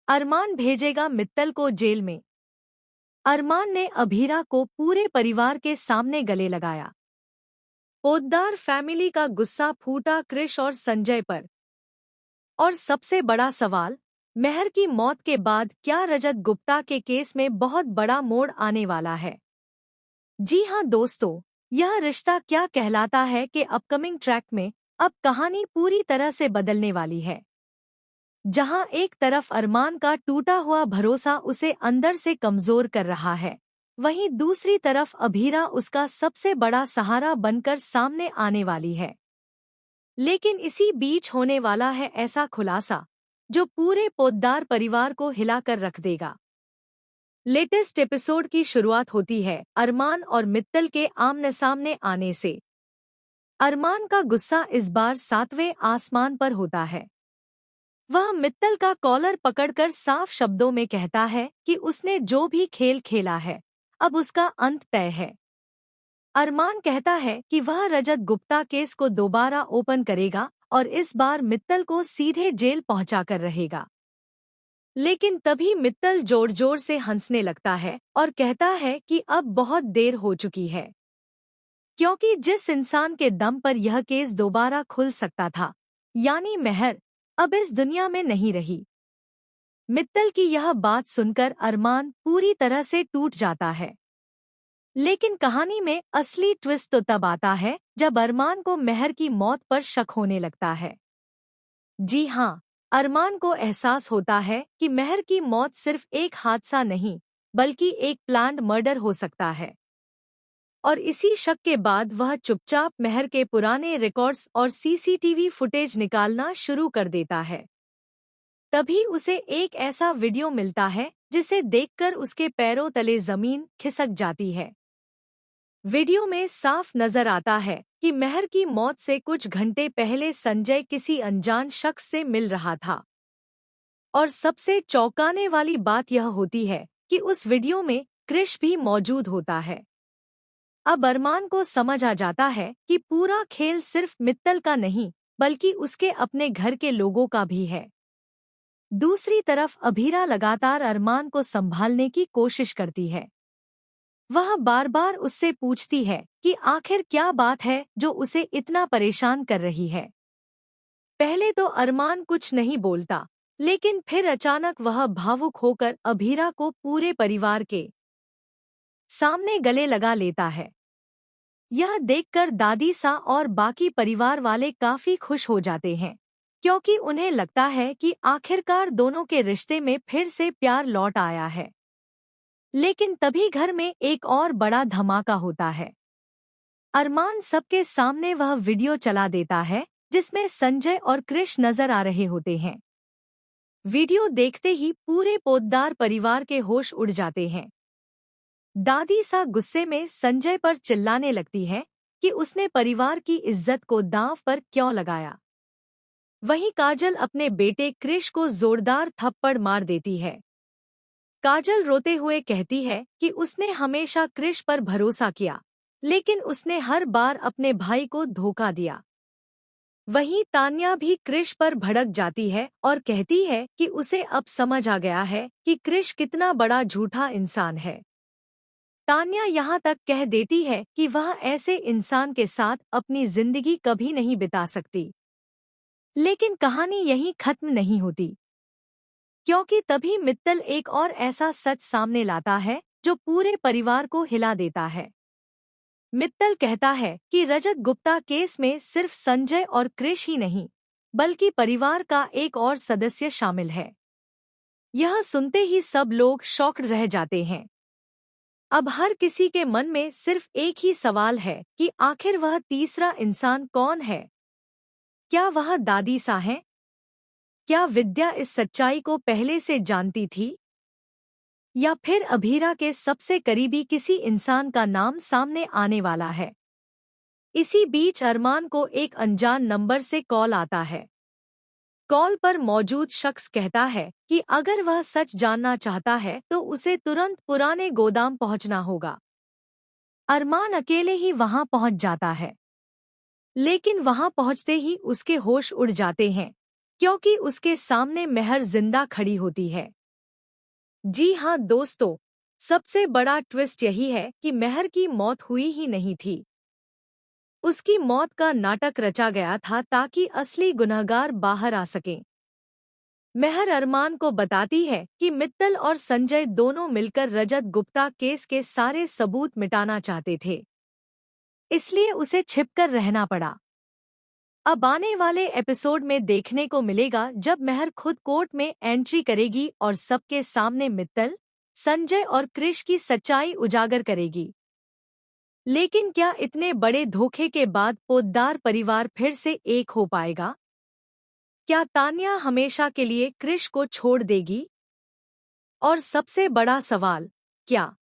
अरमान भेजेगा मित्तल को जेल में। अरमान ने अभीरा को पूरे परिवार के सामने गले लगाया। पोद्दार फैमिली का गुस्सा फूटा क्रिश और संजय पर। और सबसे बड़ा सवाल, मेहर की मौत के बाद क्या रजत गुप्ता के केस में बहुत बड़ा मोड़ आने वाला है? जी हां दोस्तों, यह रिश्ता क्या कहलाता है कि अपकमिंग ट्रैक में अब कहानी पूरी तरह से बदलने वाली है। जहां एक तरफ अरमान का टूटा हुआ भरोसा उसे अंदर से कमजोर कर रहा है, वहीं दूसरी तरफ अभीरा उसका सबसे बड़ा सहारा बनकर सामने आने वाली है। लेकिन इसी बीच होने वाला है ऐसा खुलासा जो पूरे पोद्दार परिवार को हिलाकर रख देगा। लेटेस्ट एपिसोड की शुरुआत होती है अरमान और मित्तल के आमने सामने आने से। अरमान का गुस्सा इस बार 7वें आसमान पर होता है। वह मित्तल का कॉलर पकड़कर साफ शब्दों में कहता है कि उसने जो भी खेल खेला है, अब उसका अंत तय है। अरमान कहता है कि वह रजत गुप्ता केस को दोबारा ओपन करेगा और इस बार मित्तल को सीधे जेल पहुंचाकर रहेगा। लेकिन तभी मित्तल जोर जोर से हंसने लगता है और कहता है कि अब बहुत देर हो चुकी है, क्योंकि जिस इंसान के दम पर यह केस दोबारा खुल सकता था, यानी मेहर, अब इस दुनिया में नहीं रही। मित्तल की यह बात सुनकर अरमान पूरी तरह से टूट जाता है। लेकिन कहानी में असली ट्विस्ट तो तब आता है जब अरमान को मेहर की मौत पर शक होने लगता है। जी हाँ, अरमान को एहसास होता है कि मेहर की मौत सिर्फ एक हादसा नहीं, बल्कि एक प्लान्ड मर्डर हो सकता है। और इसी शक के बाद वह चुपचाप मेहर के पुराने रिकॉर्ड्स और सीसीटीवी फुटेज निकालना शुरू कर देता है। तभी उसे एक ऐसा वीडियो मिलता है जिसे देखकर उसके पैरों तले जमीन खिसक जाती है। वीडियो में साफ नजर आता है कि मेहर की मौत से कुछ घंटे पहले संजय किसी अनजान शख्स से मिल रहा था। और सबसे चौंकाने वाली बात यह होती है कि उस वीडियो में क्रिश भी मौजूद होता है। अब अरमान को समझ आ जाता है कि पूरा खेल सिर्फ मित्तल का नहीं, बल्कि उसके अपने घर के लोगों का भी है। दूसरी तरफ अभीरा लगातार अरमान को संभालने की कोशिश करती है। वह बार बार उससे पूछती है कि आखिर क्या बात है जो उसे इतना परेशान कर रही है। पहले तो अरमान कुछ नहीं बोलता, लेकिन फिर अचानक वह भावुक होकर अभीरा को पूरे परिवार के सामने गले लगा लेता है। यह देखकर दादी सा और बाकी परिवार वाले काफी खुश हो जाते हैं, क्योंकि उन्हें लगता है कि आखिरकार दोनों के रिश्ते में फिर से प्यार लौट आया है। लेकिन तभी घर में एक और बड़ा धमाका होता है। अरमान सबके सामने वह वीडियो चला देता है जिसमें संजय और क्रिश नजर आ रहे होते हैं। वीडियो देखते ही पूरे पोद्दार परिवार के होश उड़ जाते हैं। दादी सा गुस्से में संजय पर चिल्लाने लगती है कि उसने परिवार की इज्जत को दांव पर क्यों लगाया। वहीं काजल अपने बेटे क्रिश को जोरदार थप्पड़ मार देती है। काजल रोते हुए कहती है कि उसने हमेशा क्रिश पर भरोसा किया, लेकिन उसने हर बार अपने भाई को धोखा दिया। वहीं तान्या भी क्रिश पर भड़क जाती है और कहती है कि उसे अब समझ आ गया है कि क्रिश कितना बड़ा झूठा इंसान है। तान्या यहाँ तक कह देती है कि वह ऐसे इंसान के साथ अपनी जिंदगी कभी नहीं बिता सकती। लेकिन कहानी यहीं खत्म नहीं होती, क्योंकि तभी मित्तल एक और ऐसा सच सामने लाता है जो पूरे परिवार को हिला देता है। मित्तल कहता है कि रजत गुप्ता केस में सिर्फ संजय और क्रिश ही नहीं, बल्कि परिवार का एक और सदस्य शामिल है। यह सुनते ही सब लोग शॉक्ड रह जाते हैं। अब हर किसी के मन में सिर्फ एक ही सवाल है कि आखिर वह तीसरा इंसान कौन है? क्या वह दादी सा है? क्या विद्या इस सच्चाई को पहले से जानती थी? या फिर अभीरा के सबसे करीबी किसी इंसान का नाम सामने आने वाला है? इसी बीच अरमान को एक अनजान नंबर से कॉल आता है। कॉल पर मौजूद शख्स कहता है कि अगर वह सच जानना चाहता है तो उसे तुरंत पुराने गोदाम पहुंचना होगा। अरमान अकेले ही वहां पहुंच जाता है, लेकिन वहां पहुंचते ही उसके होश उड़ जाते हैं, क्योंकि उसके सामने मेहर जिंदा खड़ी होती है। जी हाँ दोस्तों, सबसे बड़ा ट्विस्ट यही है कि मेहर की मौत हुई ही नहीं थी। उसकी मौत का नाटक रचा गया था ताकि असली गुनहगार बाहर आ सकें। मेहर अरमान को बताती है कि मित्तल और संजय दोनों मिलकर रजत गुप्ता केस के सारे सबूत मिटाना चाहते थे, इसलिए उसे छिपकर रहना पड़ा। अब आने वाले एपिसोड में देखने को मिलेगा जब मेहर खुद कोर्ट में एंट्री करेगी और सबके सामने मित्तल, संजय और क्रिश की सच्चाई उजागर करेगी। लेकिन क्या इतने बड़े धोखे के बाद पोद्दार परिवार फिर से एक हो पाएगा? क्या तान्या हमेशा के लिए क्रिश को छोड़ देगी? और सबसे बड़ा सवाल, क्या